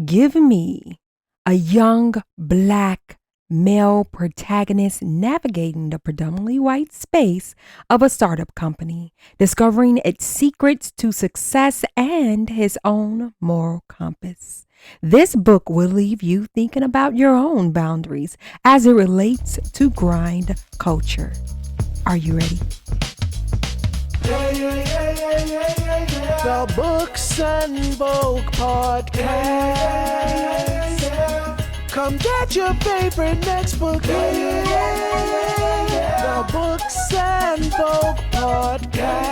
Give me a young black male protagonist navigating the predominantly white space of a startup company, discovering its secrets to success and his own moral compass. This book will leave you thinking about your own boundaries as it relates to grind culture. Are you ready? The Books and Vogue podcast. Come get your favorite next book here. The Books and Vogue podcast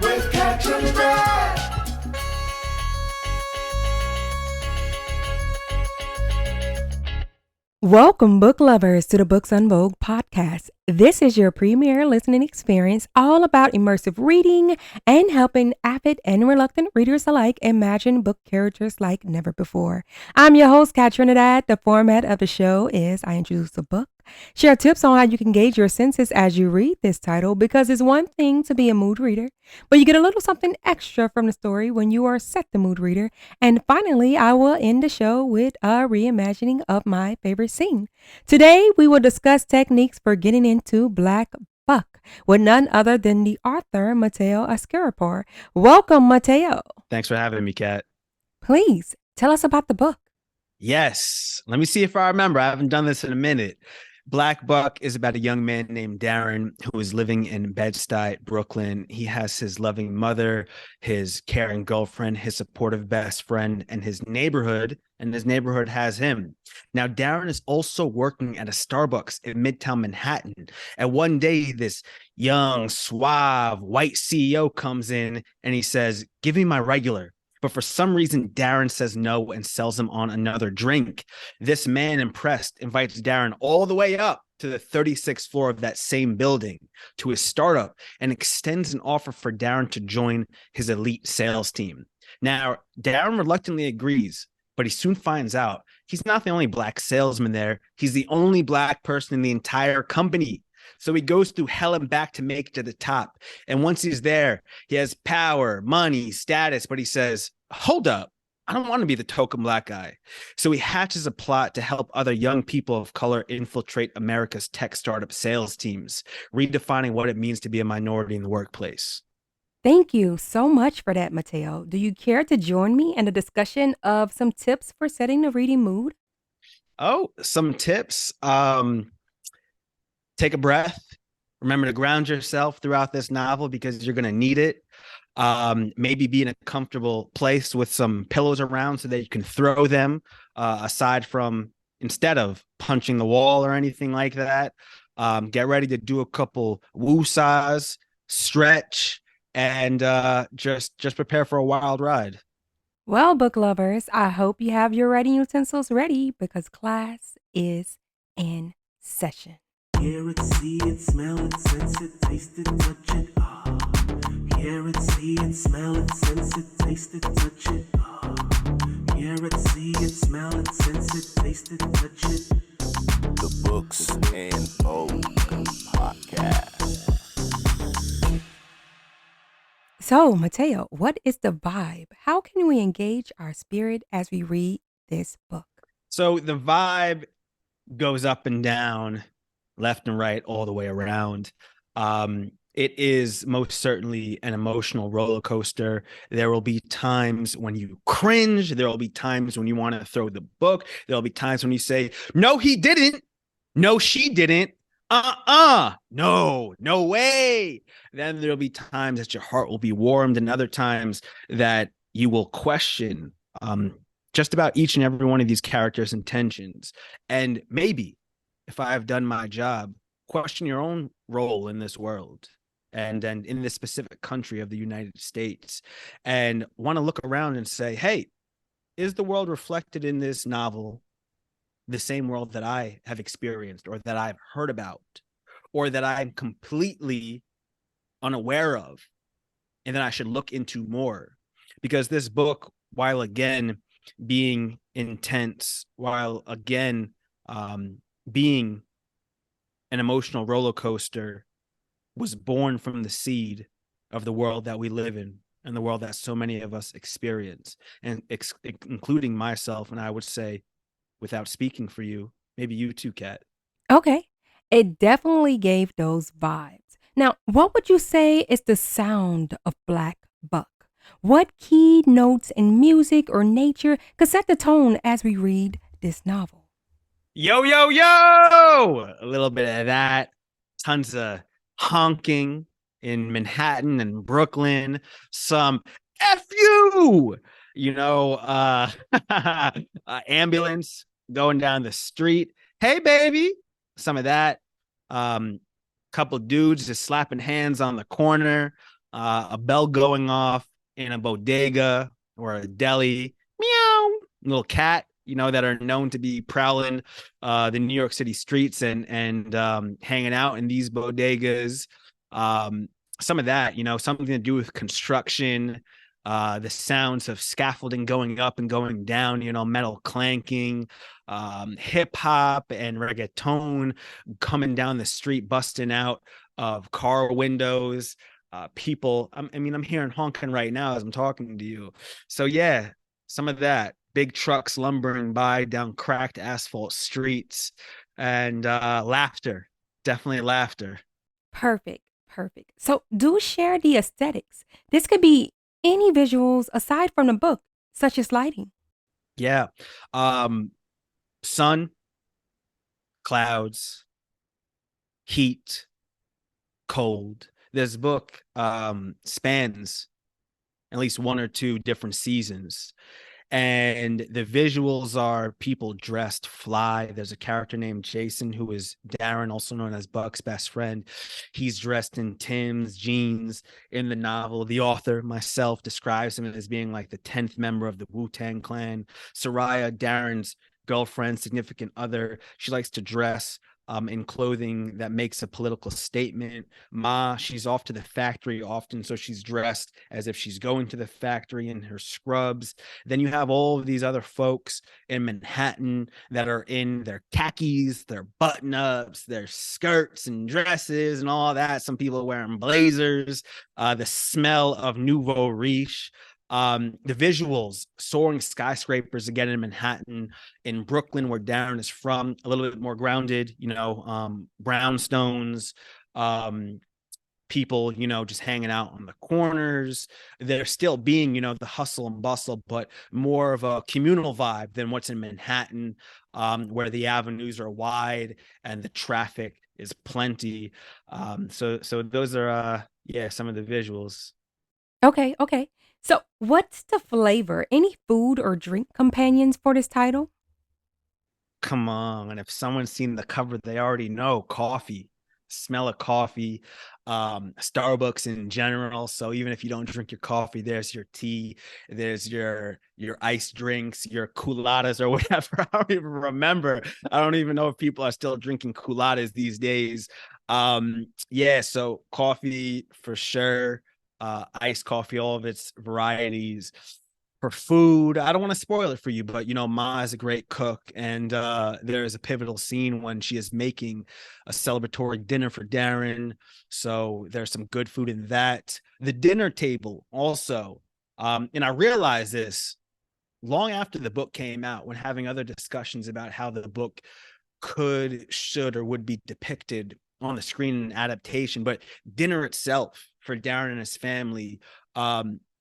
with Catherine and Brad. Welcome, book lovers, to the Books on Vogue podcast. This is your premier listening experience all about immersive reading and helping avid and reluctant readers alike imagine book characters like never before. I'm your host, Kat Trinidad. The format of the show is I introduce a book, share tips on how you can gauge your senses as you read this title, because it's one thing to be a mood reader, but you get a little something extra from the story when you are set the mood reader. And finally, I will end the show with a reimagining of my favorite scene. Today, we will discuss techniques for getting into Black Buck with none other than the author, Mateo Askaripour. Welcome, Mateo. Thanks for having me, Kat. Please tell us about the book. Yes. Let me see if I remember. I haven't done this in a minute. Black Buck is about a young man named Darren who is living in Bed-Stuy, Brooklyn. He has his loving mother, his caring girlfriend, his supportive best friend, and his neighborhood has him. Now, Darren is also working at a Starbucks in Midtown Manhattan. And one day, this young, suave, white CEO comes in and he says, "Give me my regular." But for some reason, Darren says no and sells him on another drink. This man, impressed, invites Darren all the way up to the 36th floor of that same building to his startup and extends an offer for Darren to join his elite sales team. Now, Darren reluctantly agrees, but he soon finds out he's not the only black salesman there. He's the only black person in the entire company. So he goes through hell and back to make it to the top. And once he's there, he has power, money, status, but he says, hold up, I don't want to be the token black guy. So he hatches a plot to help other young people of color infiltrate America's tech startup sales teams, redefining what it means to be a minority in the workplace. Thank you so much for that, Mateo. Do you care to join me in a discussion of some tips for setting the reading mood? Oh, some tips. Take a breath. Remember to ground yourself throughout this novel because you're going to need it. Maybe be in a comfortable place with some pillows around so that you can throw them instead of punching the wall or anything like that. Get ready to do a couple woo-saws, stretch, and just prepare for a wild ride. Well, book lovers, I hope you have your writing utensils ready because class is in session. Hear it, see it, smell it, sense it, taste it, touch it. Hear it, see it, smell it, sense it, taste it, touch it. Hear it, see it, smell it, sense it, taste it, touch it. The Books and Vogue podcast. So, Mateo, what is the vibe? How can we engage our spirit as we read this book? So the vibe goes up and down, left and right, all the way around. It is most certainly an emotional roller coaster. There will be times when you cringe. There will be times when you want to throw the book. There will be times when you say, no, he didn't. No, she didn't. No way. Then there'll be times that your heart will be warmed and other times that you will question just about each and every one of these characters' intentions. And maybe, if I have done my job, question your own role in this world and in this specific country of the United States, and want to look around and say, hey, is the world reflected in this novel the same world that I have experienced or that I've heard about or that I'm completely unaware of, and then I should look into more? Because this book, while again being intense, while again being an emotional roller coaster, was born from the seed of the world that we live in, and the world that so many of us experience, and including myself. And I would say, without speaking for you, maybe you too, Kat. Okay. It definitely gave those vibes. Now, what would you say is the sound of Black Buck? What key notes in music or nature could set the tone as we read this novel? Yo, yo, yo! A little bit of that. Tons of honking in Manhattan and Brooklyn. Some F ambulance going down the street. Hey, baby. Some of that. Couple dudes just slapping hands on the corner. A bell going off in a bodega or a deli. Meow. Little cat, that are known to be prowling the New York City streets and hanging out in these bodegas. Some of that, something to do with construction, the sounds of scaffolding going up and going down, metal clanking, hip hop and reggaeton coming down the street, busting out of car windows. People, I'm hearing honking right now as I'm talking to you. So yeah, some of that. Big trucks lumbering by down cracked asphalt streets, and laughter. Definitely laughter. Perfect. Perfect. So, do share the aesthetics. This could be any visuals aside from the book, such as lighting. Yeah. Sun, clouds, heat, cold. This book spans at least one or two different seasons. And the visuals are people dressed fly. There's a character named Jason who is Darren, also known as Buck's best friend. He's dressed in Tim's jeans in the novel. The author, myself, describes him as being like the 10th member of the Wu-Tang Clan. Soraya, Darren's girlfriend, significant other, she likes to dress in clothing that makes a political statement. Ma, she's off to the factory often, so she's dressed as if she's going to the factory in her scrubs. Then you have all of these other folks in Manhattan that are in their khakis, their button-ups, their skirts and dresses and all that. Some people are wearing blazers, the smell of nouveau riche. The visuals, soaring skyscrapers again in Manhattan, in Brooklyn, where Darren is from, a little bit more grounded, brownstones, people, just hanging out on the corners. They're still being, the hustle and bustle, but more of a communal vibe than what's in Manhattan, where the avenues are wide and the traffic is plenty. So those are, some of the visuals. Okay, okay. So, what's the flavor? Any food or drink companions for this title? Come on. And if someone's seen the cover, they already know coffee, smell of coffee, Starbucks in general. So even if you don't drink your coffee, there's your tea, there's your iced drinks, your culottes or whatever. I don't even remember. I don't even know if people are still drinking culottes these days. So coffee for sure. Iced coffee, all of its varieties. For food, I don't want to spoil it for you, but Ma is a great cook, and there is a pivotal scene when she is making a celebratory dinner for Darren. So there's some good food in that. The dinner table also, and I realized this long after the book came out, when having other discussions about how the book could, should, or would be depicted on the screen in adaptation. But dinner itself for Darren and his family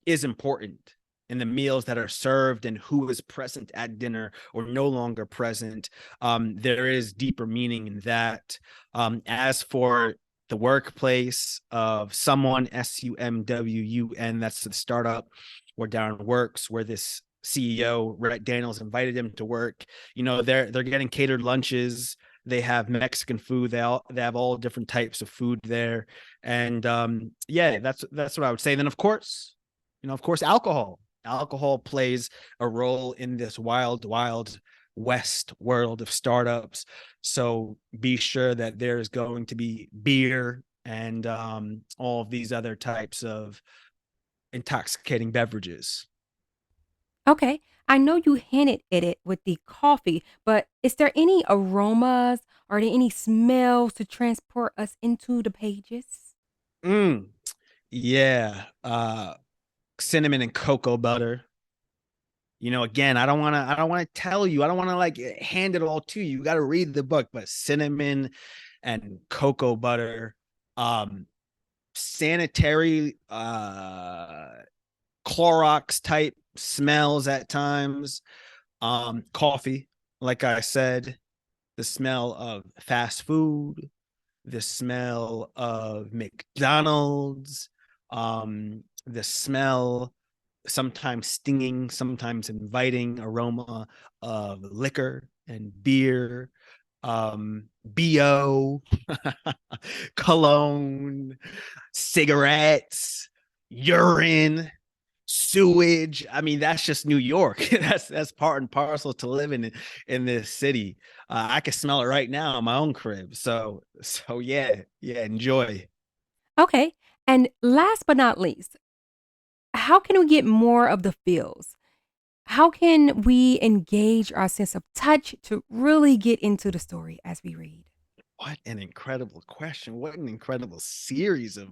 is important, and the meals that are served and who is present at dinner or no longer present. There is deeper meaning in that. As for the workplace of Someone, SUMWUN, that's the startup where Darren works, where this CEO, Rhett Daniels, invited him to work. They're getting catered lunches. They have Mexican food. They have all different types of food there. And that's what I would say. Then of course, alcohol. Alcohol plays a role in this wild west world of startups. So be sure that there's going to be beer and all of these other types of intoxicating beverages. Okay, I know you hinted at it with the coffee, but is there any aromas? Are there any smells to transport us into the pages? Yeah. cinnamon and cocoa butter. Again, I don't want to tell you, I don't want to like hand it all to you. You got to read the book, but cinnamon and cocoa butter, sanitary, Clorox type smells at times, coffee, like I said, the smell of fast food, the smell of McDonald's, the smell, sometimes stinging, sometimes inviting aroma of liquor and beer, BO, cologne, cigarettes, urine, sewage. I mean, that's just New York. that's part and parcel to live in this city. I can smell it right now in my own crib. So yeah, enjoy. Okay. And last but not least, how can we get more of the feels? How can we engage our sense of touch to really get into the story as we read? What an incredible question. What an incredible series of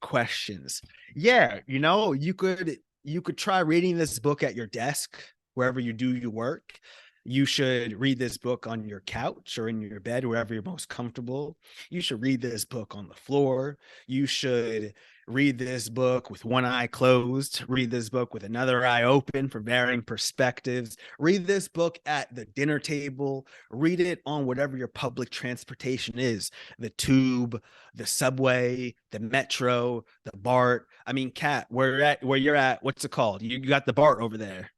questions. Yeah, you could try reading this book at your desk, wherever you do your work. You should read this book on your couch or in your bed, wherever you're most comfortable. You should read this book on the floor. You should read this book with one eye closed. Read this book with another eye open for varying perspectives. Read this book at the dinner table. Read it on whatever your public transportation is, the tube, the subway, the metro, the BART. I mean, Kat, where you're at, what's it called? You got the BART over there.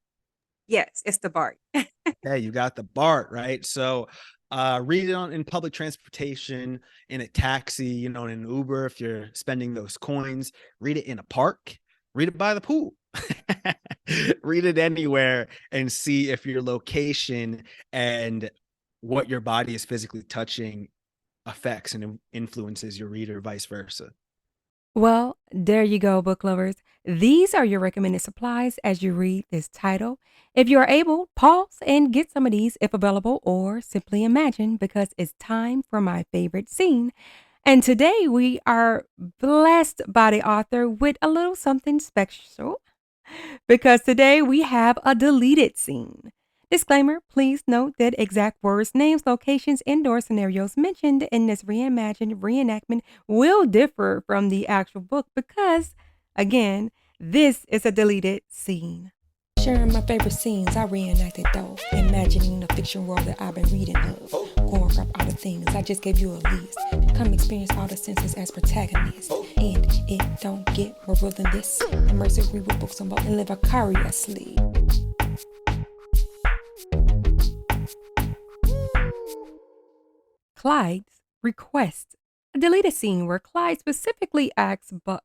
Yes, it's the BART. Yeah, you got the BART, right? So read it in public transportation, in a taxi, in an Uber if you're spending those coins. Read it in a park. Read it by the pool. Read it anywhere and see if your location and what your body is physically touching affects and influences your reader, vice versa. Well, there you go, book lovers. These are your recommended supplies as you read this title. If you are able, pause and get some of these if available, or simply imagine, because it's time for my favorite scene. And today we are blessed by the author with a little something special, because today we have a deleted scene. Disclaimer, please note that exact words, names, locations, and/or scenarios mentioned in this reimagined reenactment will differ from the actual book because, again, this is a deleted scene. Sharing my favorite scenes, I reenacted though, imagining the fiction world that I've been reading of. Going from all the things, I just gave you a list. Come experience all the senses as protagonists. And it don't get more real than this. Immersive read with books on both and live vicariously. Clyde's request. A deleted scene where Clyde specifically asks Buck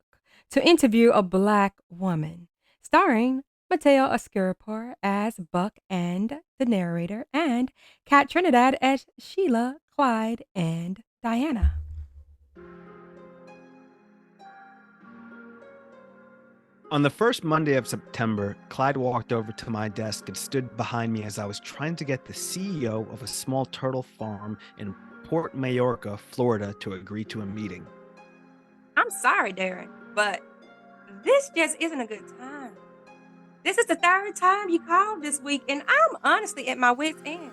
to interview a Black woman, starring Mateo Askaripour as Buck and the narrator, and Kat Trinidad as Sheila, Clyde, and Diana. On the first Monday of September, Clyde walked over to my desk and stood behind me as I was trying to get the CEO of a small turtle farm in Port Majorca, Florida, to agree to a meeting. I'm sorry, Darren, but this just isn't a good time. This is the third time you called this week, and I'm honestly at my wit's end.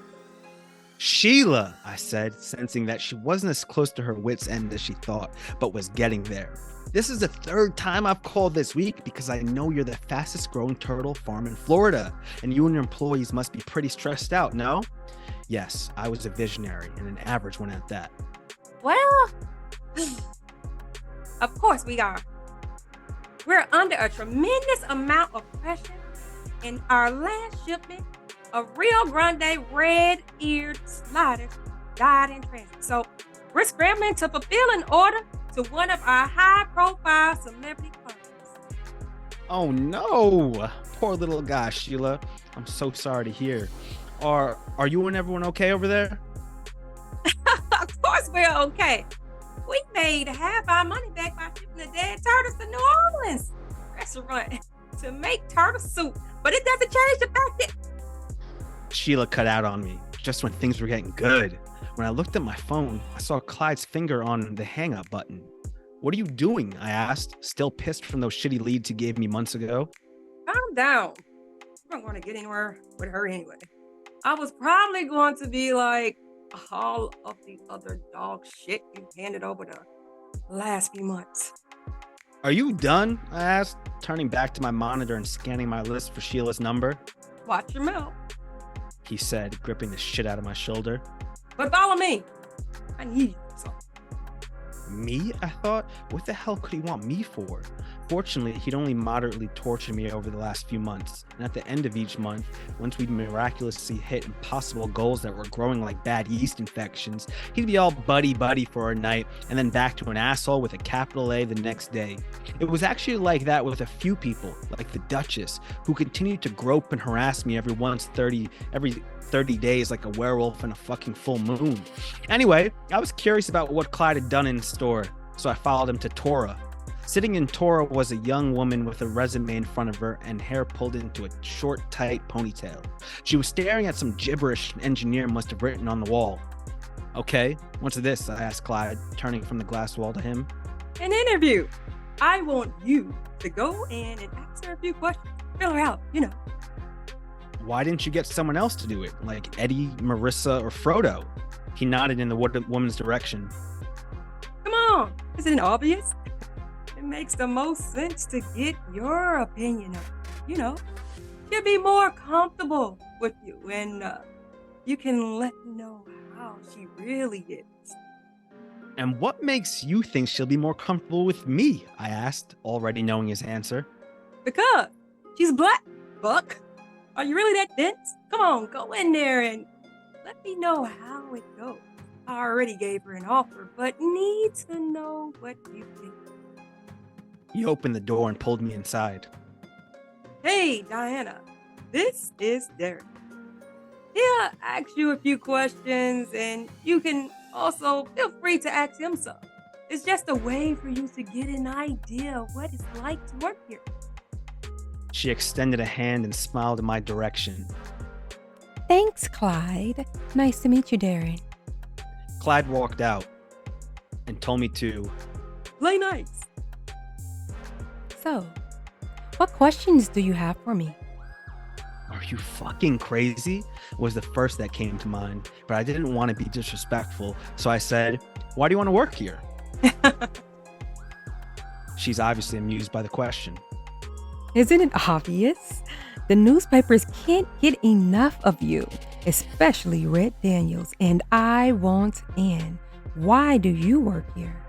Sheila, I said, sensing that she wasn't as close to her wit's end as she thought, but was getting there. This is the third time I've called this week because I know you're the fastest growing turtle farm in Florida, and you and your employees must be pretty stressed out, no? Yes, I was a visionary and an average one at that. Well, of course we are. We're under a tremendous amount of pressure, and our last shipment of Rio Grande red-eared sliders died in transit. So we're scrambling to fulfill an order to one of our high-profile celebrity partners. Oh no, poor little guy, Sheila. I'm so sorry to hear. Are you and everyone okay over there? Of course we're okay. We made half our money back by shipping the dead turtles to New Orleans restaurant to make turtle soup, but it doesn't change the fact that Sheila cut out on me just when things were getting good. When I looked at my phone, I saw Clyde's finger on the hang-up button. What are you doing? I asked, still pissed from those shitty leads he gave me months ago. calm down. I'm not going to get anywhere with her anyway. I was probably going to be like all of the other dog shit you handed over the last few months. Are you done? I asked, turning back to my monitor and scanning my list for Sheila's number. Watch your mouth. He said, gripping the shit out of my shoulder. But follow me. I need you. So. Me? I thought. What the hell could he want me for? Fortunately, he'd only moderately tortured me over the last few months, and at the end of each month, once we'd miraculously hit impossible goals that were growing like bad yeast infections, he'd be all buddy-buddy for a night, and then back to an asshole with a capital A the next day. It was actually like that with a few people, like the Duchess, who continued to grope and harass me every 30 days like a werewolf in a fucking full moon. Anyway, I was curious about what Clyde had done in store, so I followed him to Tora. Sitting in Tora was a young woman with a resume in front of her and hair pulled into a short, tight ponytail. She was staring at some gibberish an engineer must have written on the wall. Okay, what's this? I asked Clyde, turning from the glass wall to him. An interview. I want you to go in and ask her a few questions. Fill her out, you know. Why didn't you get someone else to do it, like Eddie, Marissa, or Frodo? He nodded in the woman's direction. Come on, isn't it obvious? It makes the most sense to get your opinion on it. You know, she'll be more comfortable with you and you can let me know how she really is. And what makes you think she'll be more comfortable with me? I asked, already knowing his answer. Because she's black, Buck. Are you really that dense? Come on, go in there and let me know how it goes. I already gave her an offer, but need to know what you think. He opened the door and pulled me inside. Hey, Diana, this is Darren. He'll ask you a few questions, and you can also feel free to ask him some. It's just a way for you to get an idea of what it's like to work here. She extended a hand and smiled in my direction. Thanks, Clyde. Nice to meet you, Darren. Clyde walked out and told me to play nice. So, what questions do you have for me? Are you fucking crazy? Was the first that came to mind, but I didn't want to be disrespectful, so I said, why do you want to work here? She's obviously amused by the question. Isn't it obvious? The newspapers can't get enough of you, especially Red Daniels, and I want in. Why do you work here?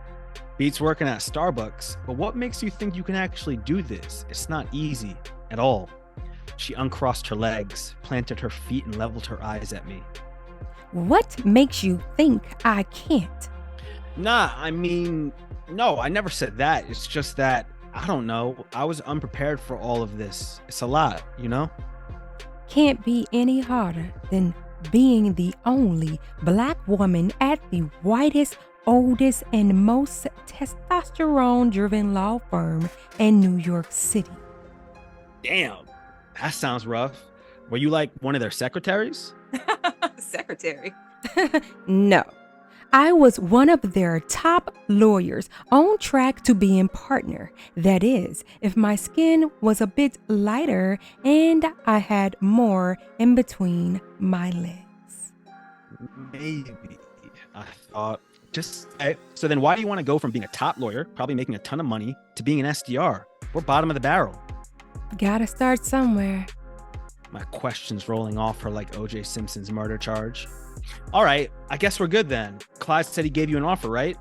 Beats working at Starbucks, but what makes you think you can actually do this? It's not easy at all. She uncrossed her legs, planted her feet, and leveled her eyes at me. What makes you think I can't? Nah, I mean, no, I never said that. It's just that, I don't know, I was unprepared for all of this. It's a lot, you know? Can't be any harder than being the only black woman at the whitest, oldest, and most testosterone-driven law firm in New York City. Damn, that sounds rough. Were you like one of their secretaries? Secretary? No. I was one of their top lawyers on track to being partner. That is, if my skin was a bit lighter and I had more in between my legs. Maybe, I thought. So then why do you want to go from being a top lawyer, probably making a ton of money, to being an SDR? We're bottom of the barrel. Gotta start somewhere. My questions rolling off her like O.J. Simpson's murder charge. All right, I guess we're good then. Clyde said he gave you an offer, right?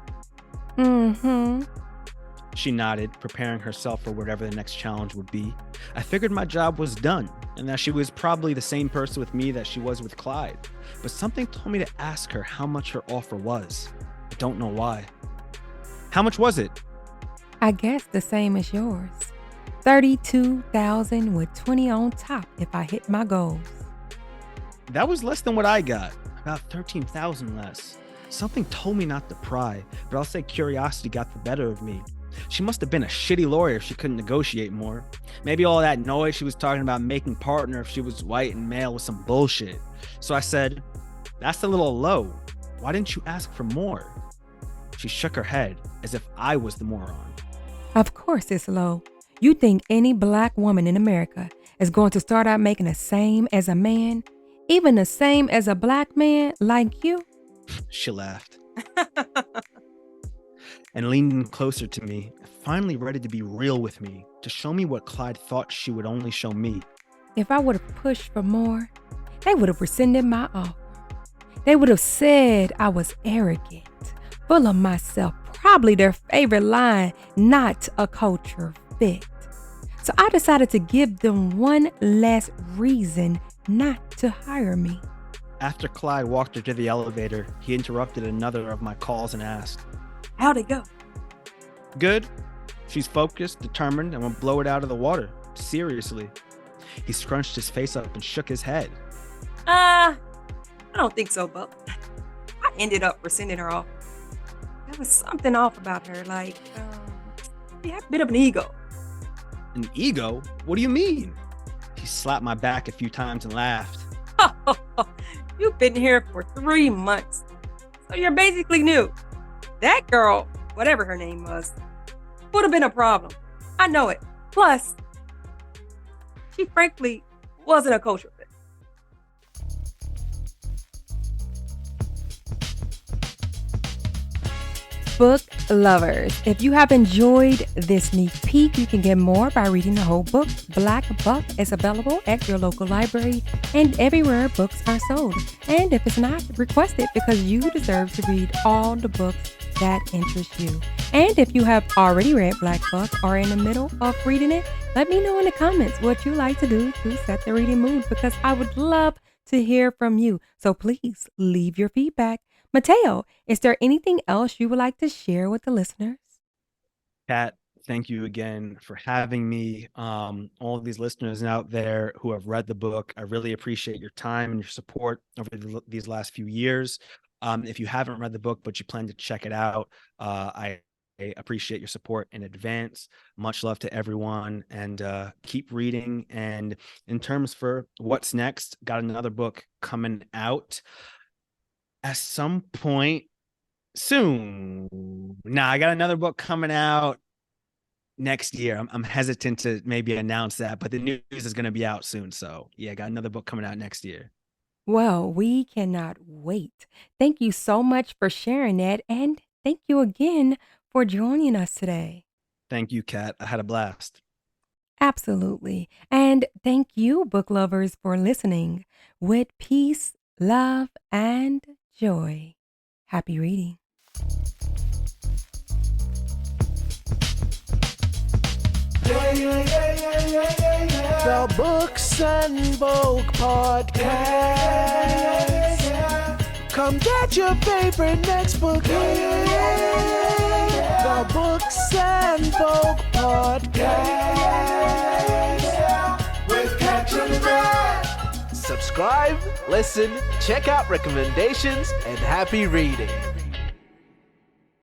Mm-hmm. She nodded, preparing herself for whatever the next challenge would be. I figured my job was done, and that she was probably the same person with me that she was with Clyde. But something told me to ask her how much her offer was. I don't know why. How much was it? I guess the same as yours. $32,000 with 20 on top if I hit my goals. That was less than what I got. About 13,000 less. Something told me not to pry, but I'll say curiosity got the better of me. She must have been a shitty lawyer if she couldn't negotiate more. Maybe all that noise she was talking about making partner if she was white and male was some bullshit. So I said, that's a little low. Why didn't you ask for more? She shook her head as if I was the moron. Of course it's low. You think any black woman in America is going to start out making the same as a man, even the same as a black man like you? She laughed and leaned in closer to me, finally ready to be real with me, to show me what Clyde thought she would only show me. If I would have pushed for more, they would have rescinded my offer. They would have said I was arrogant, full of myself, probably their favorite line, not a culture fit. So I decided to give them one less reason not to hire me. After Clyde walked her to the elevator, he interrupted another of my calls and asked, How'd it go? Good. She's focused, determined, and will blow it out of the water. Seriously. He scrunched his face up and shook his head. I don't think so, Buck. I ended up rescinding her offer. There was something off about her, like, she had a bit of an ego. An ego? What do you mean? He slapped my back a few times and laughed. You've been here for 3 months, so you're basically new. That girl, whatever her name was, would have been a problem. I know it. Plus, she frankly wasn't a culture fit. Book lovers, if you have enjoyed this sneak peek, you can get more by reading the whole book. Black Buck is available at your local library and everywhere books are sold. And if it's not, request it because you deserve to read all the books that interest you. And if you have already read Black Buck or are in the middle of reading it, let me know in the comments what you like to do to set the reading mood because I would love to hear from you. So please leave your feedback. Mateo, is there anything else you would like to share with the listeners? Kat, thank you again for having me. All of these listeners out there who have read the book, I really appreciate your time and your support over these last few years. If you haven't read the book, but you plan to check it out, I appreciate your support in advance. Much love to everyone and keep reading. And in terms for what's next, got another book coming out at some point soon. Nah, I got another book coming out next year. I'm hesitant to maybe announce that, but the news is going to be out soon. So yeah, I got another book coming out next year. Well, we cannot wait. Thank you so much for sharing that. And thank you again for joining us today. Thank you, Kat. I had a blast. Absolutely. And thank you, book lovers, for listening. With peace, love, and joy. Happy reading. The Books and Vogue podcast. Come get your favorite next book here. The Books and Vogue podcast. With Catch and Brad. Subscribe, listen, check out recommendations, and happy reading.